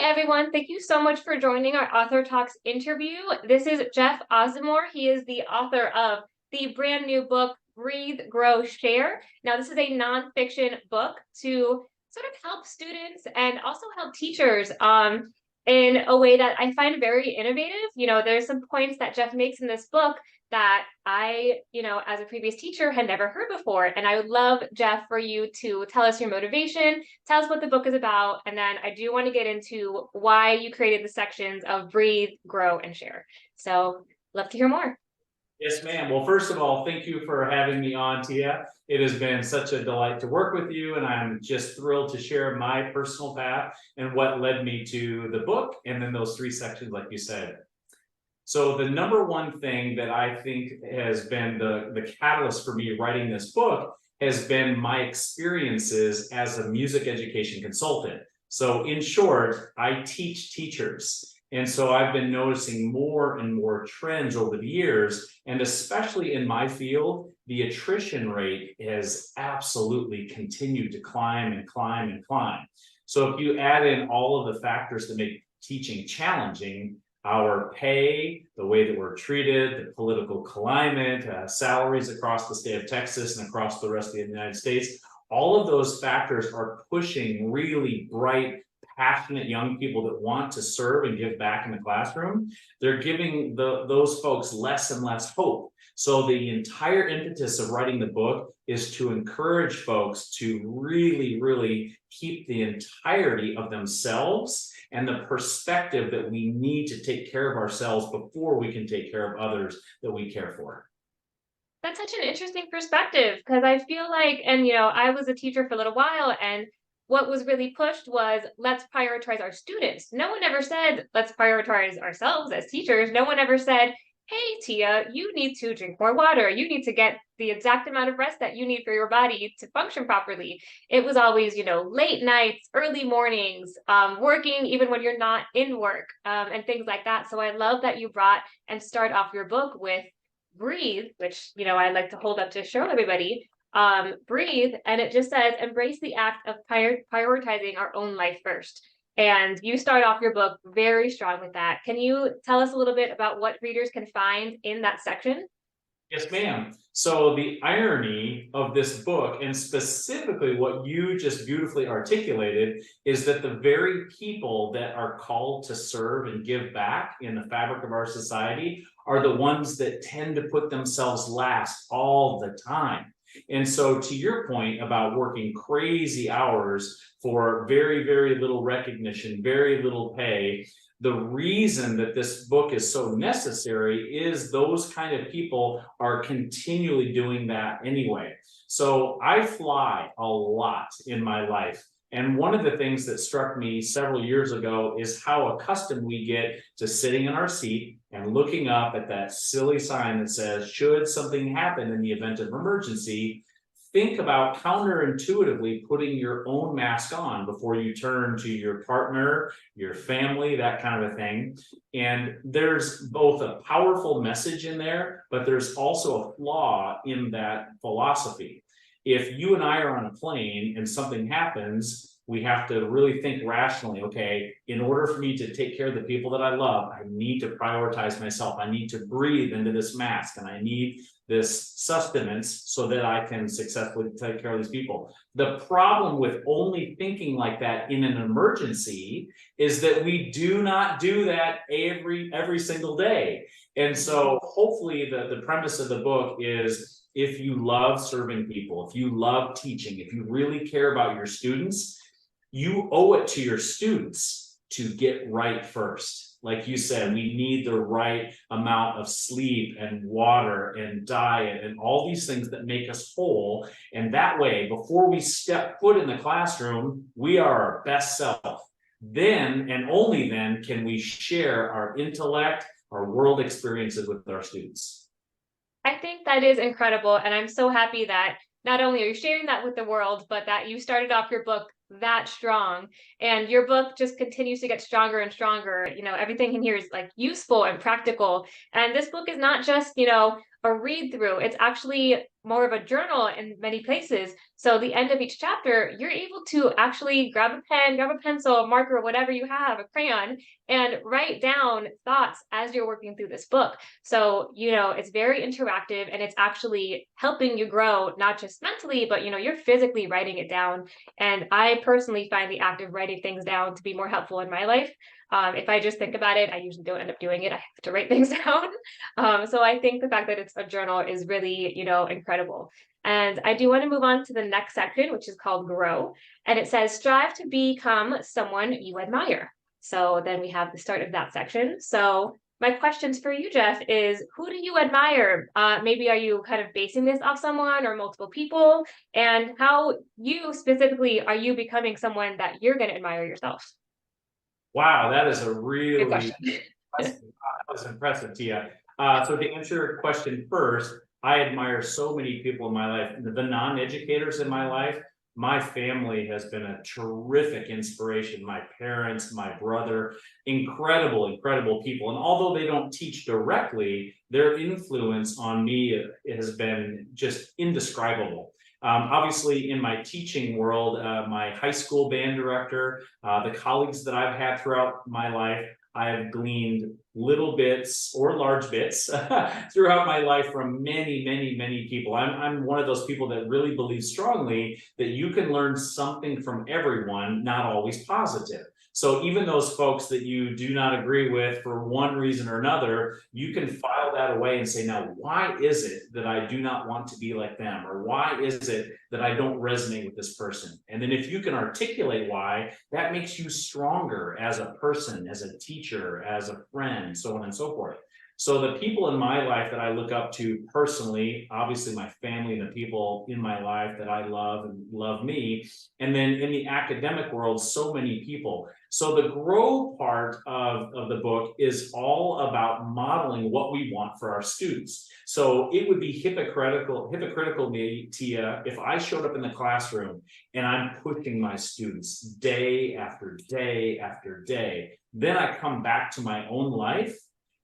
Hi, everyone. Thank you so much for joining our Author Talks interview. This is Jeff Ausdemore. He is the author of the brand new book, Breathe, Grow, Share. Now, this is a nonfiction book to sort of help students and also help teachers in a way that I find very innovative. There's some points that Jeff makes in this book that I, as a previous teacher, had never heard before. And I would love, Jeff, for you to tell us your motivation, tell us what the book is about, and then I do want to get into why you created the sections of breathe, grow, and share. So love to hear more. Yes, ma'am. Well, first of all, thank you for having me on, Tia. It has been such a delight to work with you, and I'm just thrilled to share my personal path and what led me to the book, and then those three sections, like you said. So the number one thing that I think has been the catalyst for me writing this book has been my experiences as a music education consultant. So in short, I teach teachers. And so I've been noticing more and more trends over the years, and especially in my field, the attrition rate has absolutely continued to climb and climb and climb. So if you add in all of the factors that make teaching challenging, our pay, the way that we're treated, the political climate, salaries across the state of Texas and across the rest of the United States, all of those factors are pushing really bright, passionate young people that want to serve and give back in the classroom. They're giving those folks less and less hope. So the entire impetus of writing the book is to encourage folks to really, really keep the entirety of themselves and the perspective that we need to take care of ourselves before we can take care of others that we care for. That's such an interesting perspective because I feel like, and I was a teacher for a little while, and what was really pushed was let's prioritize our students. No one ever said let's prioritize ourselves as teachers. No one ever said, hey, Tia, you need to drink more water. You need to get the exact amount of rest that you need for your body to function properly. It was always, late nights, early mornings, working even when you're not in work, and things like that. So I love that you brought and start off your book with breathe, which, I like to hold up to show everybody. Breathe, and it just says embrace the act of prioritizing our own life first. And you start off your book very strong with that. Can you tell us a little bit about what readers can find in that section? Yes, ma'am. So the irony of this book, and specifically what you just beautifully articulated, is that the very people that are called to serve and give back in the fabric of our society are the ones that tend to put themselves last all the time. And so to your point about working crazy hours for very, very little recognition, very little pay, the reason that this book is so necessary is those kind of people are continually doing that anyway. So I fly a lot in my life. And one of the things that struck me several years ago is how accustomed we get to sitting in our seat and looking up at that silly sign that says, should something happen in the event of emergency, think about counterintuitively putting your own mask on before you turn to your partner, your family, that kind of a thing. And there's both a powerful message in there, but there's also a flaw in that philosophy. If you and I are on a plane and something happens, we have to really think rationally. Okay, in order for me to take care of the people that I love, I need to prioritize myself. I need to breathe into this mask, and I need this sustenance so that I can successfully take care of these people. The problem with only thinking like that in an emergency is that we do not do that every single day. And so hopefully the premise of the book is, if you love serving people, if you love teaching, if you really care about your students, you owe it to your students to get right first. Like you said, we need the right amount of sleep and water and diet and all these things that make us whole. And that way, before we step foot in the classroom, we are our best self. Then and only then can we share our intellect, our world experiences with our students. I think that is incredible. And I'm so happy that not only are you sharing that with the world, but that you started off your book that strong, and your book just continues to get stronger and stronger. Everything in here is like useful and practical. And this book is not just, a read through. It's actually more of a journal in many places. So the end of each chapter, you're able to actually grab a pen, grab a pencil, a marker, whatever you have, a crayon, and write down thoughts as you're working through this book. So, it's very interactive and it's actually helping you grow, not just mentally, but, you're physically writing it down. And I personally find the act of writing things down to be more helpful in my life. If I just think about it, I usually don't end up doing it. I have to write things down. So I think the fact that it's a journal is really, incredible. And I do want to move on to the next section, which is called Grow. And it says, strive to become someone you admire. So then we have the start of that section. So my questions for you, Jeff, is who do you admire? Maybe are you kind of basing this off someone or multiple people? And how you specifically are you becoming someone that you're going to admire yourself? Wow, that is a Good really question. that was impressive, Tia. So to answer your question first, I admire so many people in my life. The non-educators in my life, my family has been a terrific inspiration. My parents, my brother, incredible, incredible people. And although they don't teach directly, their influence on me has been just indescribable. Obviously, in my teaching world, my high school band director, the colleagues that I've had throughout my life, I have gleaned little bits or large bits throughout my life from many, many, many people. I'm one of those people that really believe strongly that you can learn something from everyone, not always positive. So even those folks that you do not agree with for one reason or another, you can file that away and say, now, why is it that I do not want to be like them? Or why is it that I don't resonate with this person? And then if you can articulate why, that makes you stronger as a person, as a teacher, as a friend, so on and so forth. So the people in my life that I look up to personally, obviously my family and the people in my life that I love and love me. And then in the academic world, so many people. So the grow part of the book is all about modeling what we want for our students. So it would be hypocritical me, Tia, if I showed up in the classroom and I'm pushing my students day after day after day. Then I come back to my own life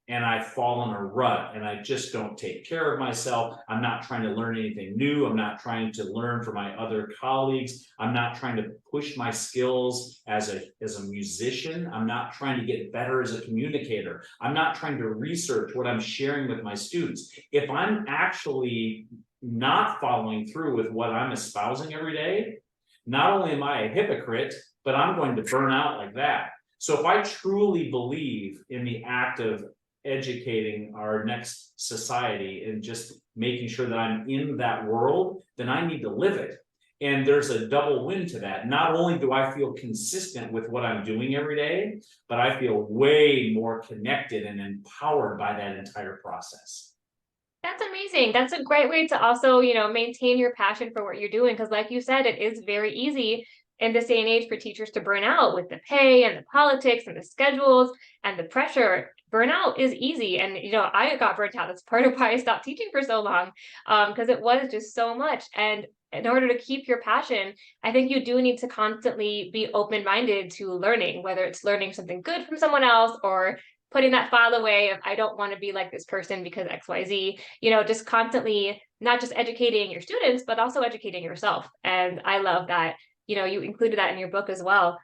and I fall in a rut and I just don't take care of myself. I'm not trying to learn anything new. I'm not trying to learn from my other colleagues. I'm not trying to push my skills as a musician. I'm not trying to get better as a communicator. I'm not trying to research what I'm sharing with my students. If I'm actually not following through with what I'm espousing every day, not only am I a hypocrite, but I'm going to burn out like that. So if I truly believe in the act of educating our next society and just making sure that I'm in that world, then I need to live it. And there's a double win to that. Not only do I feel consistent with what I'm doing every day, but I feel way more connected and empowered by that entire process. That's amazing. That's a great way to also, maintain your passion for what you're doing. Because, like you said, it is very easy in this day and age for teachers to burn out with the pay and the politics and the schedules and the pressure. Burnout is easy. And, I got burnt out. That's part of why I stopped teaching for so long, because it was just so much. And in order to keep your passion, I think you do need to constantly be open-minded to learning, whether it's learning something good from someone else or putting that file away of I don't want to be like this person because XYZ, just constantly not just educating your students, but also educating yourself. And I love that, you included that in your book as well.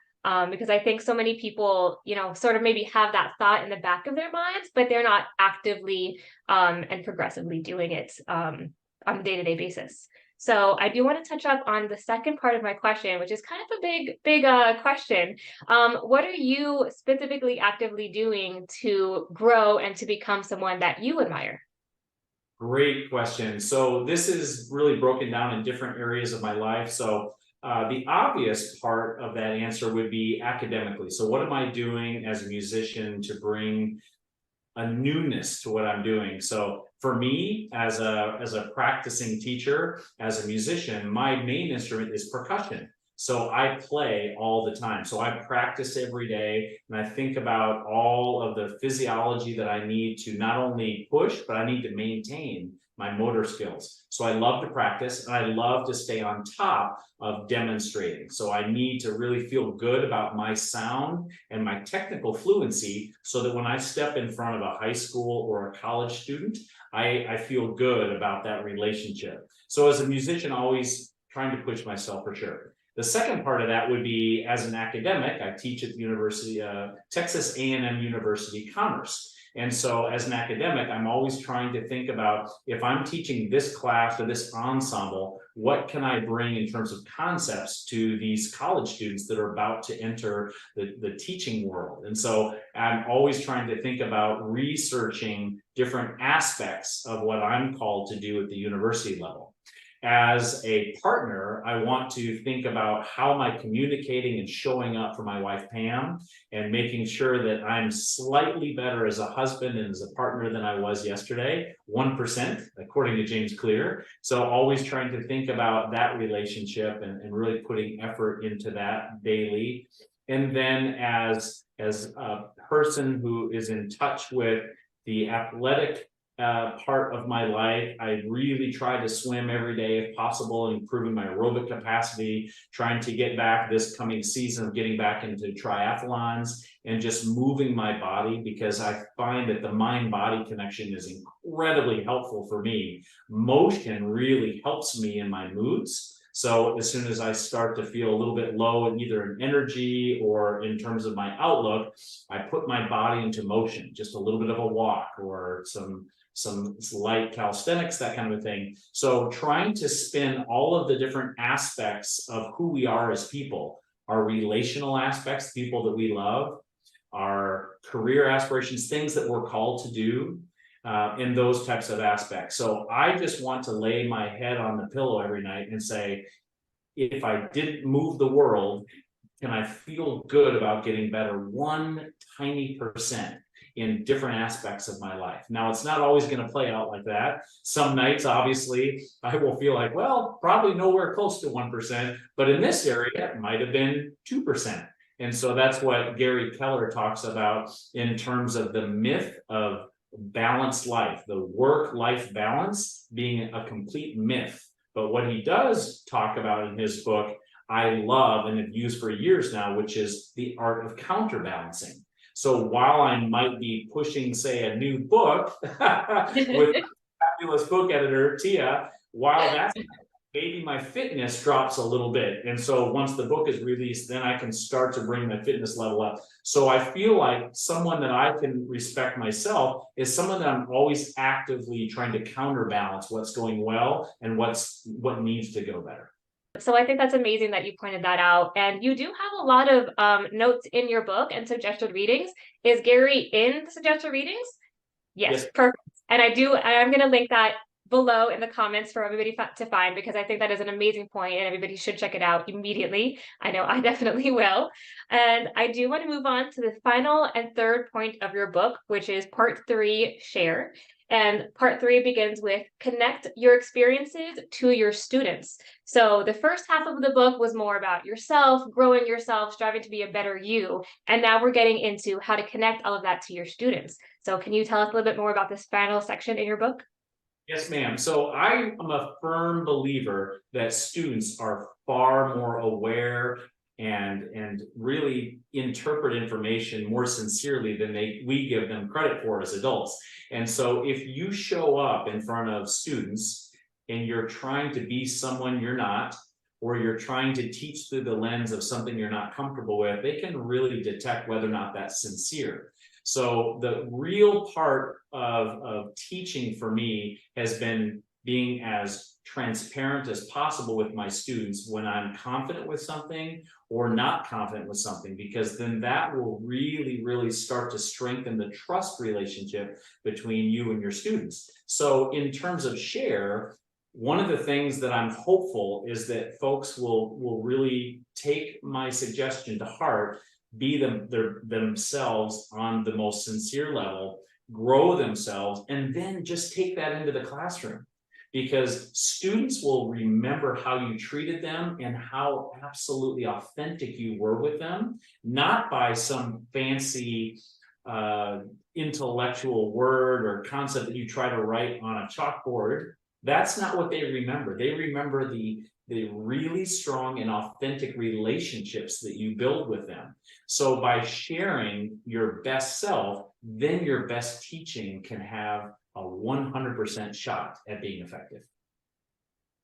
Because I think so many people, sort of maybe have that thought in the back of their minds, but they're not actively and progressively doing it on a day-to-day basis. So I do want to touch up on the second part of my question, which is kind of a big question. What are you specifically actively doing to grow and to become someone that you admire? Great question. So this is really broken down in different areas of my life. So the obvious part of that answer would be academically. So what am I doing as a musician to bring a newness to what I'm doing? So for me, as a practicing teacher, as a musician, my main instrument is percussion. So I play all the time. So I practice every day and I think about all of the physiology that I need to not only push, but I need to maintain my motor skills. So I love to practice and I love to stay on top of demonstrating. So I need to really feel good about my sound and my technical fluency so that when I step in front of a high school or a college student, I feel good about that relationship. So as a musician, always trying to push myself for sure. The second part of that would be as an academic, I teach at the University, Texas A&M University Commerce. And so as an academic, I'm always trying to think about if I'm teaching this class or this ensemble, what can I bring in terms of concepts to these college students that are about to enter the teaching world? And so I'm always trying to think about researching different aspects of what I'm called to do at the university level. As a partner, I want to think about how am I communicating and showing up for my wife, Pam, and making sure that I'm slightly better as a husband and as a partner than I was yesterday, 1%, according to James Clear. So always trying to think about that relationship and really putting effort into that daily. And then as a person who is in touch with the athletic part of my life, I really try to swim every day if possible, improving my aerobic capacity, trying to get back this coming season of getting back into triathlons and just moving my body, because I find that the mind-body connection is incredibly helpful for me. Motion really helps me in my moods. So as soon as I start to feel a little bit low in either in energy or in terms of my outlook, I put my body into motion, just a little bit of a walk or some light calisthenics, that kind of a thing. So trying to spin all of the different aspects of who we are as people, our relational aspects, people that we love, our career aspirations, things that we're called to do, in those types of aspects. So I just want to lay my head on the pillow every night and say, if I didn't move the world, can I feel good about getting better 1 tiny percent in different aspects of my life? Now, it's not always going to play out like that. Some nights, obviously, I will feel like, well, probably nowhere close to 1%, but in this area, it might have been 2%. And so that's what Gary Keller talks about in terms of the myth of balanced life, the work-life balance being a complete myth. But what he does talk about in his book, I love and have used for years now, which is the art of counterbalancing. So while I might be pushing, say, a new book with fabulous book editor, Tia, while that's maybe my fitness drops a little bit. And so once the book is released, then I can start to bring my fitness level up. So I feel like someone that I can respect myself is someone that I'm always actively trying to counterbalance what's going well and what needs to go better. So I think that's amazing that you pointed that out. And you do have a lot of notes in your book and suggested readings. Is Gary in the suggested readings? Yes, perfect. And I'm going to link that below in the comments for everybody to find, because I think that is an amazing point and everybody should check it out immediately. I know I definitely will. And I do want to move on to the final and third point of your book, which is part 3, share. And part 3 begins with connect your experiences to your students. So the first half of the book was more about yourself, growing yourself, striving to be a better you. And now we're getting into how to connect all of that to your students. So can you tell us a little bit more about this final section in your book? Yes, ma'am. So I am a firm believer that students are far more aware and really interpret information more sincerely than we give them credit for as adults. And so if you show up in front of students and you're trying to be someone you're not, or you're trying to teach through the lens of something you're not comfortable with, they can really detect whether or not that's sincere. So the real part of teaching for me has been being as transparent as possible with my students when I'm confident with something or not confident with something, because then that will really, really start to strengthen the trust relationship between you and your students. So in terms of share, one of the things that I'm hopeful is that folks will really take my suggestion to heart, be themselves on the most sincere level, grow themselves, and then just take that into the classroom. Because students will remember how you treated them and how absolutely authentic you were with them, not by some fancy intellectual word or concept that you try to write on a chalkboard, that's not what they remember. They remember the really strong and authentic relationships that you build with them. So by sharing your best self, then your best teaching can have a 100% shot at being effective.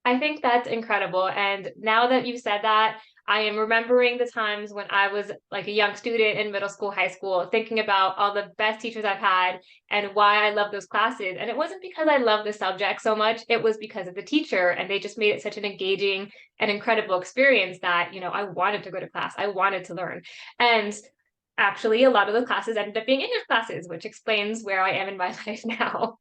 I think that's incredible. And now that you've said that, I am remembering the times when I was like a young student in middle school, high school, thinking about all the best teachers I've had and why I love those classes. And it wasn't because I love the subject so much, it was because of the teacher. And they just made it such an engaging and incredible experience that, I wanted to go to class. I wanted to learn. And actually, a lot of the classes ended up being English classes, which explains where I am in my life now.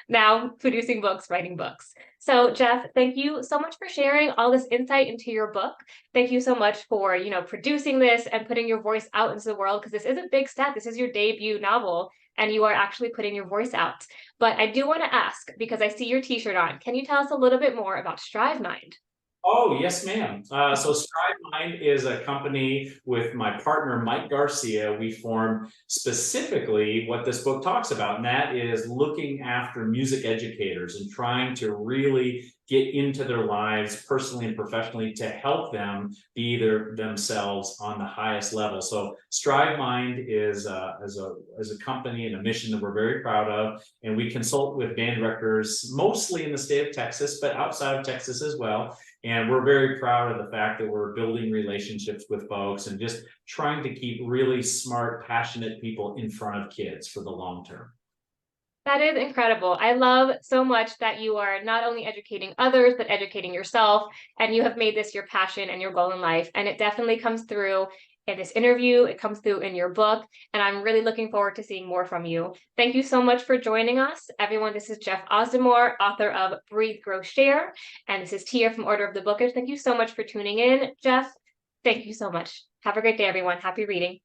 Now producing books, writing books. So Jeff, thank you so much for sharing all this insight into your book. Thank you so much for, producing this and putting your voice out into the world, because this is a big step. This is your debut novel and you are actually putting your voice out. But I do want to ask, because I see your t-shirt on, can you tell us a little bit more about Strive Mind? Oh, yes, ma'am. So Strive Mind is a company with my partner, Mike Garcia. We formed specifically what this book talks about, and that is looking after music educators and trying to really get into their lives personally and professionally to help them be themselves on the highest level. So Strive Mind is as a company and a mission that we're very proud of, and we consult with band directors mostly in the state of Texas, but outside of Texas as well. And we're very proud of the fact that we're building relationships with folks and just trying to keep really smart, passionate people in front of kids for the long term. That is incredible. I love so much that you are not only educating others, but educating yourself. And you have made this your passion and your goal in life. And it definitely comes through in this interview. It comes through in your book. And I'm really looking forward to seeing more from you. Thank you so much for joining us. Everyone, this is Jeff Ausdemore, author of Breathe, Grow, Share. And this is Tia from Order of the Bookish. Thank you so much for tuning in, Jeff. Thank you so much. Have a great day, everyone. Happy reading.